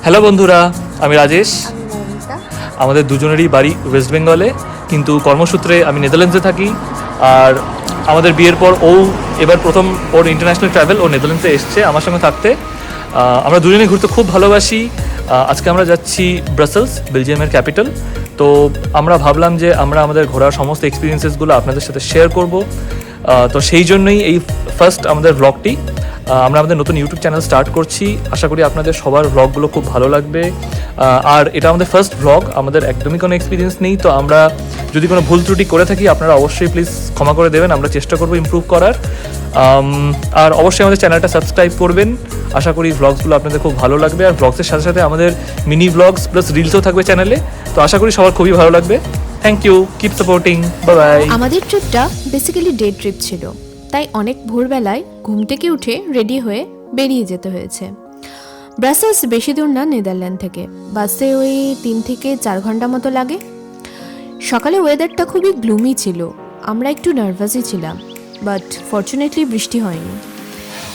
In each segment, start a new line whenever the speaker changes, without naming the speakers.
Hello বন্ধুরা, আমি রাজেশ।
আমি মৌমিতা।
আমাদের দুজনেরই বাড়ি ওয়েস্ট বেঙ্গলে, কিন্তু কর্মসূত্রে আমি নেদারল্যান্ডসে থাকি। আর আমাদের বিয়ের পর এবার প্রথম ওর ইন্টারন্যাশনাল ট্রাভেল, ও নেদারল্যান্ডসে এসছে আমার সঙ্গে থাকতে। আমরা দুজনেই ঘুরতে খুব ভালোবাসি। আজকে আমরা যাচ্ছি ব্রাসেলস, বেলজিয়ামের ক্যাপিটাল। তো আমরা ভাবলাম যে আমরা আমাদের ঘোরার সমস্ত এক্সপিরিয়েন্সেসগুলো আপনাদের সাথে শেয়ার করব। তো সেই জন্যই এই ফার্স্ট আমাদের ব্লগটি। আমরা আমাদের নতুন ইউটিউব চ্যানেল স্টার্ট করছি। আশা করি আপনাদের সবার ব্লগগুলো খুব ভালো লাগবে। আর এটা আমাদের ফার্স্ট ব্লগ, আমাদের একদমই কোনো এক্সপিরিয়েন্স নেই। তো আমরা যদি কোনো ভুল ত্রুটি করে থাকি আপনারা অবশ্যই প্লিজ ক্ষমা করে দেবেন। আমরা চেষ্টা করবো ইমপ্রুভ করার। আর অবশ্যই আমাদের চ্যানেলটা সাবস্ক্রাইব করবেন। আশা করি ব্লগসগুলো আপনাদের খুব ভালো লাগবে। আর ব্লগসের সাথে সাথে আমাদের মিনি ব্লগস প্লাস রিলসও থাকবে চ্যানেলে। তো আশা করি সবার খুবই ভালো লাগবে। Thank you, keep supporting, bye bye.
আমাদের ট্রিপটা বেসিক্যালি ডে ট্রিপ ছিল, তাই অনেক ভোরবেলায় ঘুম থেকে উঠে রেডি হয়ে বেরিয়ে যেতে হয়েছে। ব্রাসেলস বেশি দূর না নেদারল্যান্ড থেকে, বাসে ওই 3 থেকে 4 ঘন্টা মতো লাগে। সকালে ওয়েদারটা খুবই গ্লুমি ছিল, আমরা একটু নার্ভাসই ছিলাম, বাট ফর্চুনেটলি বৃষ্টি হয়নি।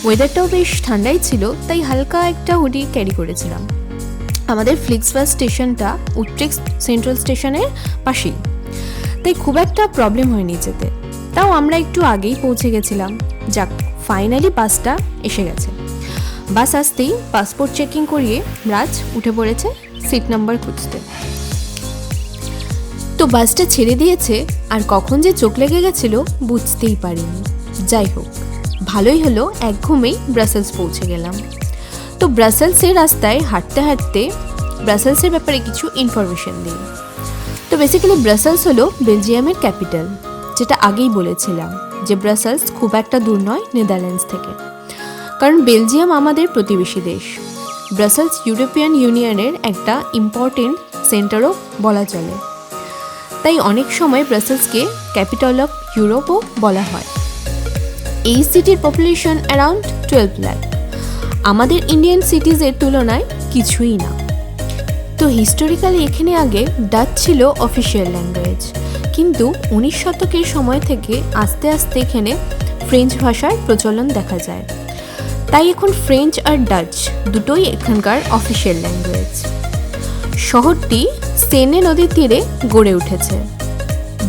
ওয়েদারটাও বেশ ঠান্ডাই ছিল, তাই হালকা একটা হুডি ক্যারি করেছিলাম। আমাদের ফ্লিক্সবাস স্টেশনটা উট্রেক্ট সেন্ট্রাল স্টেশনের পাশেই, তাই খুব একটা প্রবলেম হয়নি যেতে। তাও আমরা একটু আগেই পৌঁছে গেছিলাম। যাক, ফাইনালি বাসটা এসে গেছে। বাস আসতেই পাসপোর্ট চেকিং করিয়ে রাজ উঠে পড়েছে সিট নাম্বার খুঁজতে। তো বাসটা ছেড়ে দিয়েছে, আর কখন যে চোখ লেগে গেছিল বুঝতেই পারিনি। যাই হোক, ভালোই হলো, এক ঘুমেই ব্রাসেলস পৌঁছে গেলাম। তো ব্রাসেলসের রাস্তায় হাঁটতে হাঁটতে ব্রাসেলসের ব্যাপারে কিছু ইনফরমেশন দিই। তো বেসিক্যালি ব্রাসেলস হলো বেলজিয়ামের ক্যাপিটাল, যেটা আগেই বলেছিলাম যে ব্রাসেলস খুব একটা দূর নয় নেদারল্যান্ডস থেকে, কারণ বেলজিয়াম আমাদের প্রতিবেশী দেশ। ব্রাসেলস ইউরোপিয়ান ইউনিয়নের একটা ইম্পর্টেন্ট সেন্টারও বলা চলে, তাই অনেক সময় ব্রাসেলসকে ক্যাপিটাল অফ ইউরোপও বলা হয়। এই সিটির পপুলেশন অ্যারাউন্ড 12 লাখ, আমাদের ইন্ডিয়ান সিটিজের তুলনায় কিছুই না। তো হিস্টোরিক্যালি এখানে আগে ডাচ ছিল অফিসিয়াল ল্যাঙ্গুয়েজ, কিন্তু 19 শতকের সময় থেকে আস্তে আস্তে এখানে ফ্রেঞ্চ ভাষার প্রচলন দেখা যায়। তাই এখন ফ্রেঞ্চ আর ডাচ দুটোই এখানকার অফিসিয়াল ল্যাঙ্গুয়েজ। শহরটি সেনে নদীর তীরে গড়ে উঠেছে।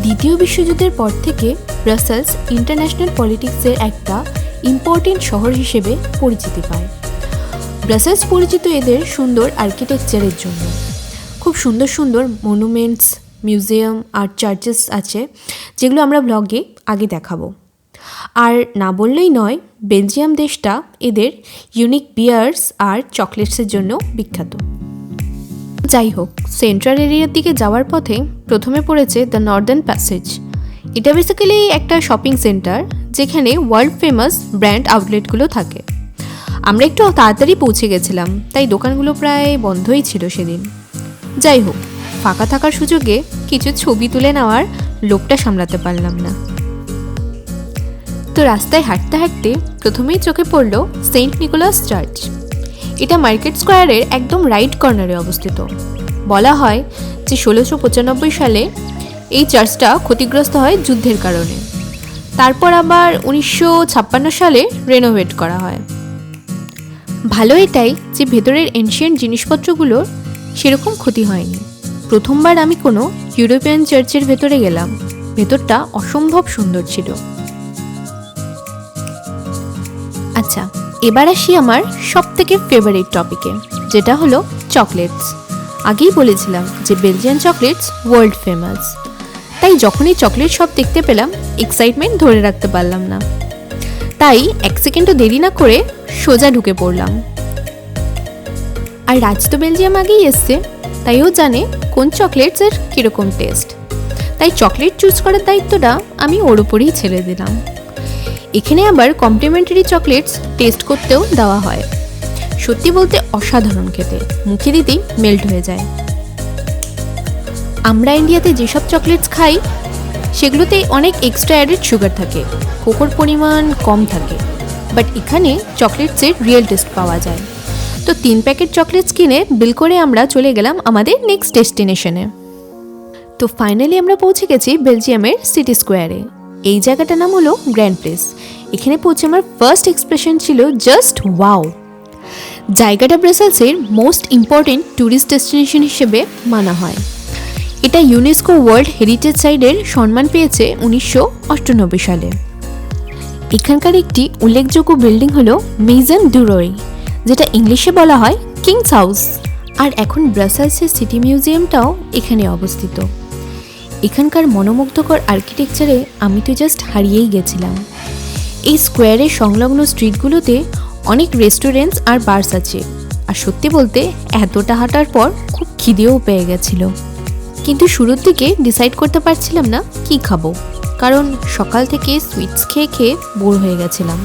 দ্বিতীয় বিশ্বযুদ্ধের পর থেকে ব্রাসেলস ইন্টারন্যাশনাল পলিটিক্সের একটা ইম্পর্টেন্ট শহর হিসেবে পরিচিতি পায়। ব্রাসেলস পরিচিত এদের সুন্দর আর্কিটেকচারের জন্য। খুব সুন্দর সুন্দর মনুমেন্টস, মিউজিয়াম আর চার্চেস আছে, যেগুলো আমরা ব্লগে আগে দেখাবো। আর না বললেই নয়, বেলজিয়াম দেশটা এদের ইউনিক বিয়ার্স আর চকলেটসের জন্য বিখ্যাত। যাই হোক, সেন্ট্রাল এরিয়ার দিকে যাওয়ার পথে প্রথমে পড়েছে দ্য নর্দার্ন প্যাসেজ। এটা বেসিক্যালি একটা শপিং সেন্টার, যেখানে ওয়ার্ল্ড ফেমাস ব্র্যান্ড আউটলেটগুলো থাকে। আমরা একটু তাড়াতাড়ি পৌঁছে গেছিলাম, তাই দোকানগুলো প্রায় বন্ধই ছিল সেদিন। যাই হোক, ফাঁকা থাকার সুযোগে কিছু ছবি তুলে নেওয়ার লোভটা সামলাতে পারলাম না। তো রাস্তায় হাঁটতে হাঁটতে প্রথমেই চোখে পড়ল সেন্ট নিকোলাস চার্চ। এটা মার্কেট স্কোয়ারের একদম রাইট কর্নারে অবস্থিত। বলা হয় যে 1695 সালে এই চার্চটা ক্ষতিগ্রস্ত হয় যুদ্ধের কারণে। তারপর আবার 1956 সালে রেনোভেট করা হয়। ভালো এটাই যে ভেতরের এনশিয়েন্ট জিনিসপত্রগুলোর সেরকম ক্ষতি হয়নি। প্রথমবার আমি কোনো ইউরোপিয়ান চার্চের ভেতরে গেলাম। ভেতরটা অসম্ভব সুন্দর ছিল। আচ্ছা, এবার আসি আমার সবথেকে ফেভারিট টপিকে, যেটা হলো চকলেটস। আগেই বলেছিলাম যে বেলজিয়ান চকলেটস ওয়ার্ল্ড ফেমাস, তাই যখনই চকলেট শপ দেখতে পেলাম এক্সাইটমেন্ট ধরে রাখতে পারলাম না। তাই 1 সেকেন্ডও দেরি না করে সোজা ঢুকে পড়লাম। আর রাজ তো বেলজিয়াম আগেই এসছে, তাই ও জানে কোন চকলেটসের কীরকম টেস্ট। তাই চকলেট চুজ করার দায়িত্বটা আমি ওর উপরেই ছেড়ে দিলাম। এখানে আবার কমপ্লিমেন্টারি চকলেটস টেস্ট করতেও দেওয়া হয়। সত্যি বলতে অসাধারণ খেতে, মুখে দিতেই মেল্ট হয়ে যায়। আমরা ইন্ডিয়াতে যেসব চকলেটস খাই সেগুলোতে অনেক এক্সট্রা অ্যাডেড সুগার থাকে, কোকোর পরিমাণ কম থাকে, বাট এখানে চকলেটসের রিয়েল টেস্ট পাওয়া যায়। তো 3 প্যাকেট চকলেটস কিনে বিল করে আমরা চলে গেলাম আমাদের নেক্সট ডেস্টিনেশনে। তো ফাইনালি আমরা পৌঁছে গেছি বেলজিয়ামের সিটি স্কোয়ারে। এই জায়গাটার নাম হলো গ্র্যান্ড প্লেস। এখানে পৌঁছে আমার ফার্স্ট এক্সপ্রেশন ছিল জাস্ট ওয়াও। জায়গাটা ব্রাসেলসের মোস্ট ইম্পর্টেন্ট ট্যুরিস্ট ডেস্টিনেশন হিসেবে মানা হয়। এটা ইউনেস্কো ওয়ার্ল্ড হেরিটেজ সাইটের সম্মান পেয়েছে 1998 সালে। এখানকার একটি উল্লেখযোগ্য বিল্ডিং হলো মেইজন ডু রয়, যেটা ইংলিশে বলা হয় কিংস হাউস। আর এখন ব্রাসেলসের সিটি মিউজিয়ামটাও এখানে অবস্থিত। এখানকার মনোমুগ্ধকর আর্কিটেকচারে আমি তো জাস্ট হারিয়েই গেছিলাম। এই স্কোয়ারের সংলগ্ন স্ট্রিটগুলোতে অনেক রেস্টুরেন্টস আর বার্স আছে। আর সত্যি বলতে এতটা হাঁটার পর খুব খিদেও পেয়ে গেছিল, কিন্তু শুরুর দিকে ডিসাইড করতে পারছিলাম না কি খাবো, কারণ সকাল থেকে সুইটস খেয়ে খেয়ে বোর হয়ে গেছিলাম।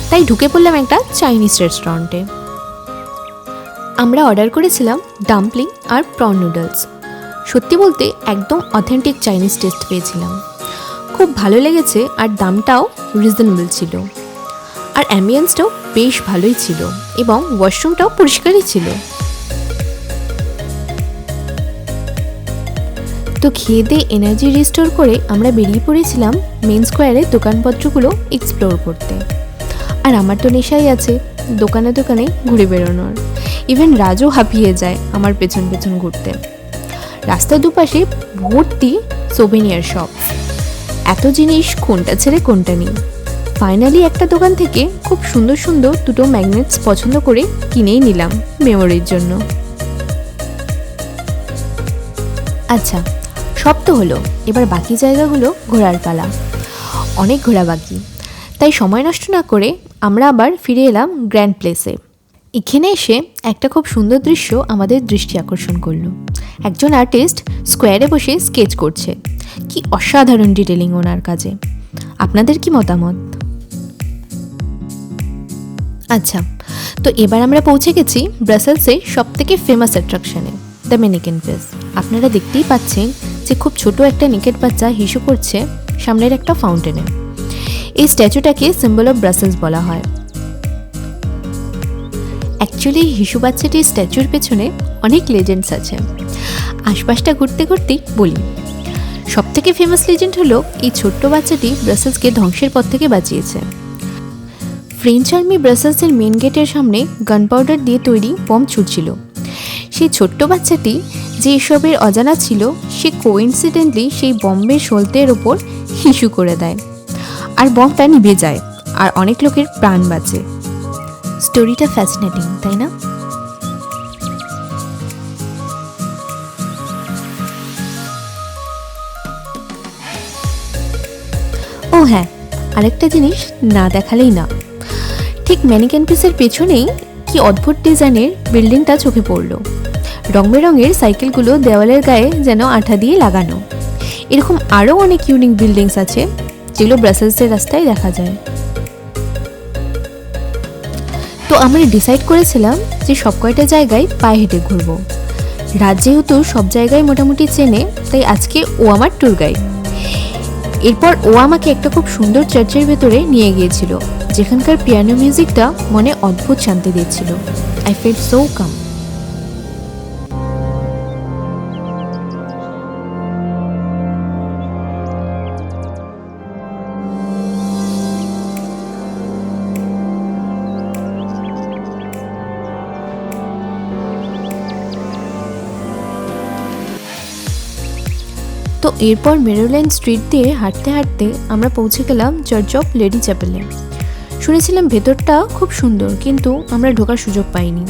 তাই ঢুকে পড়লাম একটা চাইনিজ রেস্টুরেন্টে। আমরা অর্ডার করেছিলাম ডাম্পলিং আর প্রন নুডলস। সত্যি বলতে একদম অথেন্টিক চাইনিজ টেস্ট পেয়েছিলাম, খুব ভালো লেগেছে। আর দামটাও রিজনেবল ছিল, আর অ্যাম্বিয়েন্সটাও বেশ ভালোই ছিল, এবং ওয়াশরুমটাও পরিষ্কারই ছিল। তো খেয়ে দিয়ে এনার্জি রিস্টোর করে আমরা বেরিয়ে পড়েছিলাম মেন স্কোয়ারের দোকানপত্রগুলো এক্সপ্লোর করতে। আর আমার তো নেশাই আছে দোকানে দোকানে ঘুরে বেরোনোর। ইভেন রাজও হাঁপিয়ে যায় আমার পেছন পেছন ঘুরতে। রাস্তার দুপাশে ভর্তি সোভেনিয়ার শপ, এত জিনিস কোনটা ছেড়ে কোনটা নেই। ফাইনালি একটা দোকান থেকে খুব সুন্দর সুন্দর দুটো ম্যাগনেটস পছন্দ করে কিনেই নিলাম মেমোরির জন্য। আচ্ছা, সব তো হলো, এবার বাকি জায়গাগুলো ঘোরার পালা। অনেক ঘোরা বাকি, তাই সময় নষ্ট না করে আমরা আবার ফিরে এলাম গ্র্যান্ড প্লেসে। এখানে এসে একটা খুব সুন্দর দৃশ্য আমাদের দৃষ্টি আকর্ষণ করলো। একজন আর্টিস্ট স্কোয়ারে বসে স্কেচ করছে। কি অসাধারণ ডিটেলিং ওনার কাজে। আপনাদের কি মতামত? আচ্ছা, তো এবার আমরা পৌঁছে গেছি ব্রাসেলসের সবথেকে ফেমাস অ্যাট্রাকশনে, দ্য ম্যানিকেন পিস। আপনারা দেখতেই পাচ্ছেন যে খুব ছোট একটা নিকেট বাচ্চা হিসু করছে সামনের একটা ফাউন্টেনে। এই স্ট্যাচুটাকে সিম্বল অফ ব্রাসেলস বলা হয়। অ্যাকচুয়ালি হিসু বাচ্চাটির স্ট্যাচুর পেছনে অনেক লেজেন্ডস আছে। আশপাশটা ঘুরতে ঘুরতেই বলি, সবথেকে ফেমাস লেজেন্ড হলো এই ছোট্ট বাচ্চাটি ব্রাসেলসকে ধ্বংসের পথ থেকে বাঁচিয়েছে। ফ্রেঞ্চ আর্মি ব্রাসেলসের মেন গেটের সামনে গান পাউডার দিয়ে তৈরি বম ছুটছিল। সেই ছোট্ট বাচ্চাটি যে এসবের অজানা ছিল, সে কোইন্সিডেন্টলি সেই বম্বের সলতের ওপর হিসু করে দেয়, আর বমটা নিভে যায়, আর অনেক লোকের প্রাণ বাঁচে। স্টোরিটা ফ্যাসিনেটিং, তাই না? ও হ্যাঁ, আরেকটা জিনিস না দেখালেই না। ঠিক ম্যানিকেন পিসের পেছনেই কি অদ্ভুত ডিজাইনের বিল্ডিংটা চোখে পড়লো। রং বেরঙের সাইকেলগুলো দেওয়ালের গায়ে যেন আঠা দিয়ে লাগানো। এরকম আরও অনেক ইউনিক বিল্ডিংস আছে যেগুলো ব্রাসেলসের রাস্তায় দেখা যায়। তো আমরা ডিসাইড করেছিলাম যে সব কয়টা জায়গায় পায়ে হেঁটে ঘুরবো। রাত যেহেতু সব জায়গায় মোটামুটি চেনে, তাই আজকে ও আমার ট্যুর গাইড। এরপর ও আমাকে একটা খুব সুন্দর চার্চের ভেতরে নিয়ে গিয়েছিল, যেখানকার পিয়ানো মিউজিকটা মনে অদ্ভুত শান্তি দিচ্ছিল। I feel so calm. তো এরপর মেরোল্যান্ড স্ট্রিট দিয়ে হাঁটতে হাঁটতে আমরা পৌঁছে গেলাম চার্চ অফ লেডি চ্যাপেলে। শুনেছিলাম ভেতরটা খুব সুন্দর, কিন্তু আমরা ঢোকার সুযোগ পাইনি।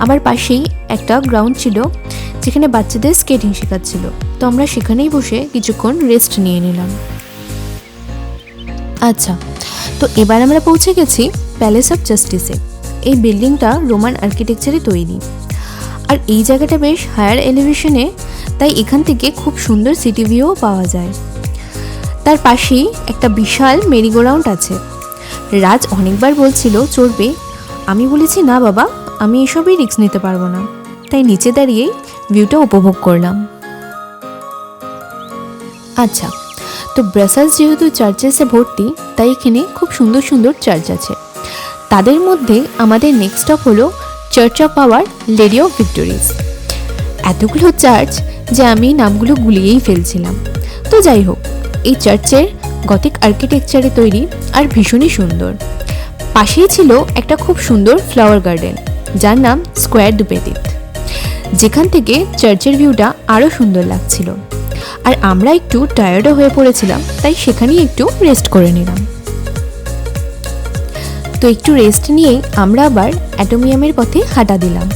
আমার পাশেই একটা গ্রাউন্ড ছিল যেখানে বাচ্চাদের স্কেটিং শেখাচ্ছিল, তো আমরা সেখানেই বসে কিছুক্ষণ রেস্ট নিয়ে নিলাম। আচ্ছা, তো এবার আমরা পৌঁছে গেছি প্যালেস অফ জাস্টিসে। এই বিল্ডিংটা রোমান আর্কিটেকচারে তৈরি, আর এই জায়গাটা বেশ হায়ার এলিভেশনে, তাই এখান থেকে খুব সুন্দর সিটি ভিউও পাওয়া যায়। তার পাশেই একটা বিশাল মেরিগোরাউন্ড আছে। রাজ অনেকবার বলছিল চড়বে, আমি বলেছি না বাবা, আমি এসবই রিস্ক নিতে পারবো না, তাই নিচে দাঁড়িয়েই ভিউটা উপভোগ করলাম। আচ্ছা, তো ব্রাসেলস যেহেতু চার্চেসে ভর্তি, তাই এখানে খুব সুন্দর সুন্দর চার্চ আছে। তাদের মধ্যে আমাদের নেক্সট স্টপ হলো church of our lady of ভিক্টোরিজ। এতগুলো চার্চ যে আমি নামগুলো গুলিয়েই ফেলছিলাম। তো যাই হোক, এই চার্চের গথিক আর্কিটেকচারে তৈরি আর ভীষণই সুন্দর। পাশেই ছিল একটা খুব সুন্দর ফ্লাওয়ার গার্ডেন, যার নাম স্কোয়ার দু পেতিত, যেখান থেকে চার্চের ভিউটা আরও সুন্দর লাগছিল। আর আমরা একটু টায়ার্ডও হয়ে পড়েছিলাম, তাই সেখানেই একটু রেস্ট করে নিলাম। তো একটু রেস্ট নিয়েই আমরা আবার অ্যাটোমিয়ামের পথে হাঁটা দিলাম।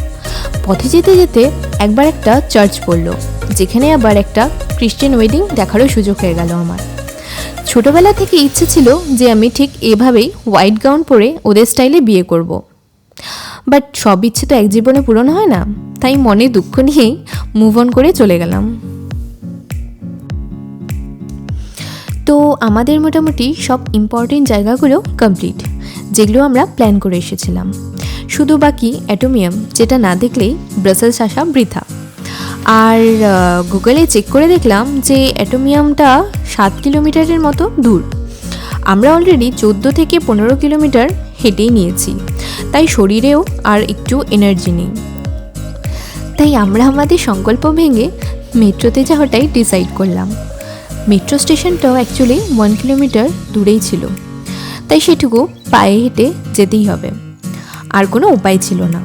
পথে যেতে যেতে একবার একটা চার্চ পড়লো, যেখানে আবার একটা ক্রিশ্চিয়ান ওয়েডিং দেখারও সুযোগ হয়ে গেল আমার। ছোটবেলা থেকে ইচ্ছে ছিল যে আমি ঠিক এভাবেই হোয়াইট গাউন পরে ওদের স্টাইলে বিয়ে করব। বাট সব ইচ্ছে তো এক জীবনে পূরণ হয় না, তাই মনে দুঃখ নিয়েই মুভ অন করে চলে গেলাম। তো আমাদের মোটামুটি সব ইম্পর্টেন্ট জায়গাগুলো কমপ্লিট, যেগুলো আমরা প্ল্যান করে এসেছিলাম। শুধু বাকি অ্যাটোমিয়াম, যেটা না দেখলেই ব্রাসেলস আসা বৃথা। আর গুগলে চেক করে দেখলাম যে অ্যাটোমিয়ামটা 7 কিলোমিটারের মতো দূর। আমরা অলরেডি 14 থেকে 15 কিলোমিটার হেঁটেই নিয়েছি, তাই শরীরেও আর একটু এনার্জি নেই। তাই আমরা আমাদের সংকল্প ভেঙে মেট্রোতে যাওয়াটাই ডিসাইড করলাম। মেট্রো স্টেশনটাও অ্যাকচুয়ালি 1 কিলোমিটার দূরেই ছিল, তাই সেটুকু পায়ে হেঁটে যেতেই হবে, আর কোনো উপায় ছিল না।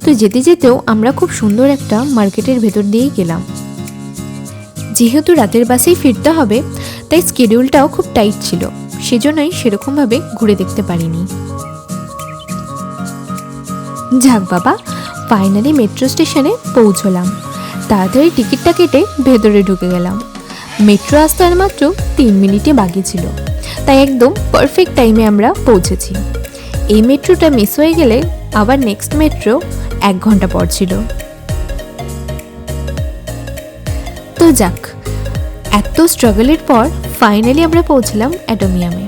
তো যেতে যেতেও আমরা খুব সুন্দর একটা মার্কেটের ভেতর দিয়েই গেলাম। যেহেতু রাতের বাসেই ফিরতে হবে, তাই স্কেডিউলটাও খুব টাইট ছিল, সেজন্যই সেরকমভাবে ঘুরে দেখতে পারিনি। যাক বাবা, ফাইনালি মেট্রো স্টেশনে পৌঁছলাম। তাড়াতাড়ি টিকিটটা কেটে ভেতরে ঢুকে গেলাম। মেট্রো আসতে আর মাত্র 3 মিনিটে বাকি ছিল, তাই একদম পারফেক্ট টাইমে আমরা পৌঁছেছি। এই মেট্রোটা মিস হয়ে গেলে আবার নেক্সট মেট্রো 1 ঘন্টা পর ছিল। তো যাক, এত স্ট্রাগলের পর ফাইনালি আমরা পৌঁছলাম অ্যাটোমিয়ামে।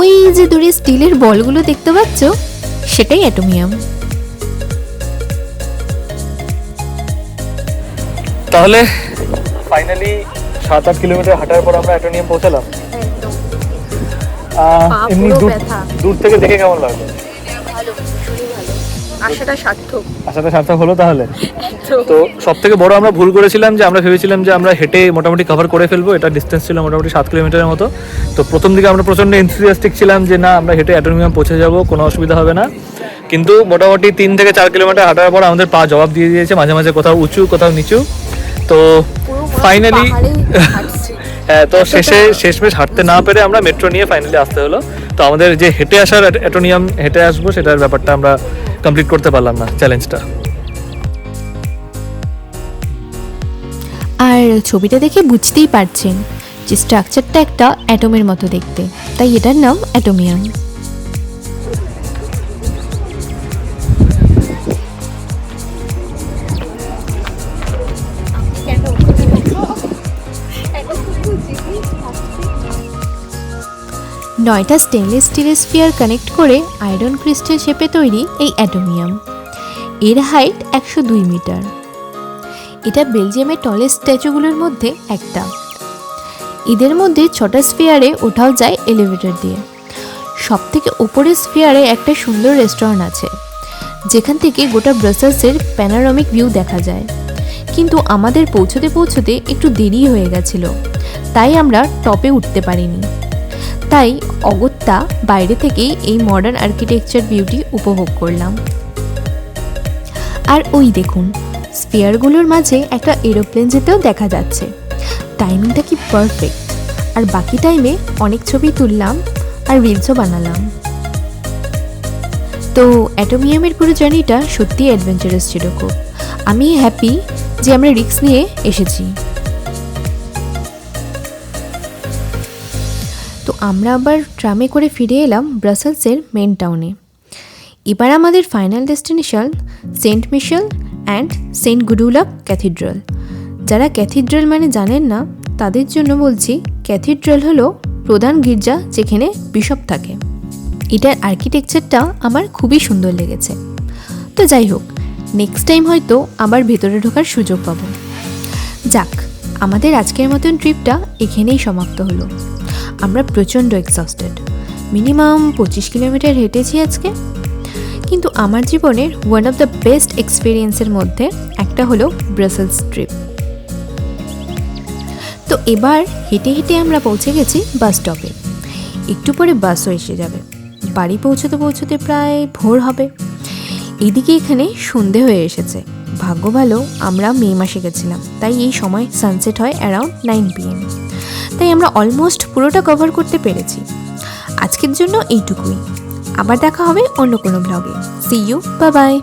ওই যে দূরে স্টিলের বলগুলো দেখতে পাচ্ছ, সেটাই অ্যাটোমিয়াম।
তাহলে ফাইনালি 7-8 কিলোমিটার হাঁটার পর আমরা অ্যাটোমিয়াম পৌঁছালাম। এমনি দূর থেকে দেখে কেমন লাগলো?
আশাটা
সার্থক হলো। তাহলে তো সব থেকে বড় আমরা ভুল করেছিলাম যে আমরা ভেবেছিলাম যে আমরা হেঁটে মোটামুটি কভার করে ফেলবো। এটা ডিস্টেন্স ছিল মোটামুটি 7 কিলোমিটারের মতো। তো প্রথম দিকে আমরা প্রচণ্ড এনথুজিয়াস্টিক ছিলাম যে না, আমরা হেঁটে অ্যাটোমিয়াম পৌঁছে যাবো, কোনো অসুবিধা হবে না। কিন্তু মোটামুটি 3 থেকে 4 কিলোমিটার হাঁটার পর আমাদের পা জবাব দিয়ে দিয়েছে, মাঝে মাঝে কোথাও উঁচু কোথাও নিচু। তো ফাইনালি হ্যাঁ, তো শেষমেশ হাঁটতে না পেরে আমরা মেট্রো নিয়ে ফাইনালি আসতে হলো। তো আমাদের যে হেঁটে আসার অ্যাটোমিয়াম হেঁটে আসবো সেটার ব্যাপারটা আমরা কমপ্লিট করতে পারলাম না, চ্যালেঞ্জটা।
আর ছবিটা দেখে বুঝতেই পারছেন যে স্ট্রাকচারটা একটা অ্যাটমের মতো দেখতে, তাই এটার নাম অ্যাটোমিয়াম। নয়টা স্টেনলেস স্টিলের স্ফিয়ার কানেক্ট করে আয়রন ক্রিস্টাল শেপে তৈরি এই অ্যাটোমিয়াম। এর হাইট 102 মিটার। এটা বেলজিয়ামের টলেস্ট স্ট্যাচুগুলোর মধ্যে একটা। এদের মধ্যে 6টা স্ফিয়ারে ওঠাও যায় এলিভেটর দিয়ে। সব থেকে ওপরের স্ফিয়ারে একটা সুন্দর রেস্টুরেন্ট আছে, যেখান থেকে গোটা ব্রাসেলসের প্যানোরামিক ভিউ দেখা যায়। কিন্তু আমাদের পৌঁছতে একটু দেরি হয়ে গেছিল, তাই আমরা টপে উঠতে পারিনি। তাই অগত্যা বাইরে থেকেই এই মডার্ন আর্কিটেকচার বিউটি উপভোগ করলাম। আর ওই দেখুন, স্ফিয়ারগুলোর মাঝে একটা এরোপ্লেন যেতেও দেখা যাচ্ছে। টাইমিংটা কি পারফেক্ট। আর বাকি টাইমে অনেক ছবি তুললাম আর রিলসও বানালাম। তো অ্যাটোমিয়ামের পুরো জার্নিটা সত্যি অ্যাডভেঞ্চারাস ছিল খুব। আমি হ্যাপি যে আমরা রিস্ক নিয়ে এসেছি। তো আমরা আবার ট্রামে করে ফিরে এলাম ব্রাসেলসের মেন টাউনে। এবার আমাদের final destination Saint Michael and Saint Gudula cathedral. যারা ক্যাথিড্রাল মানে জানেন না, তাদের জন্য বলছি, ক্যাথিড্রাল হলো প্রধান গির্জা যেখানে বিশপ থাকে। এটার আর্কিটেকচারটা আমার খুবই সুন্দর লেগেছে। তো যাই হোক, নেক্সট টাইম হয়তো আবার ভেতরে ঢোকার সুযোগ পাবো। যাক, আমাদের আজকের মতন ট্রিপটা এখানেই সমাপ্ত হলো। আমরা প্রচণ্ড এক্সস্টেড। মিনিমাম 25 কিলোমিটার হেঁটেছি আজকে। কিন্তু আমার জীবনের ওয়ান অফ দ্য বেস্ট এক্সপিরিয়েন্সের মধ্যে একটা হলো ব্রাসেলস ট্রিপ। তো এবার হেঁটে হেঁটে আমরা পৌঁছে গেছি বাস স্টপে। একটু পরে বাসও এসে যাবে। বাড়ি পৌঁছতে প্রায় ভোর হবে। এদিকে এখানে সন্ধে হয়ে এসেছে। ভাগ্য ভালো আমরা মে মাসে গেছিলাম, তাই এই সময় সানসেট হয় অ্যারাউন্ড 9 PM। তাই আমরা অলমোস্ট পুরোটা কভার করতে পেরেছি। আজকের জন্য এইটুকুই। আবার দেখা হবে অন্য কোনো ব্লগে। See you, bye by.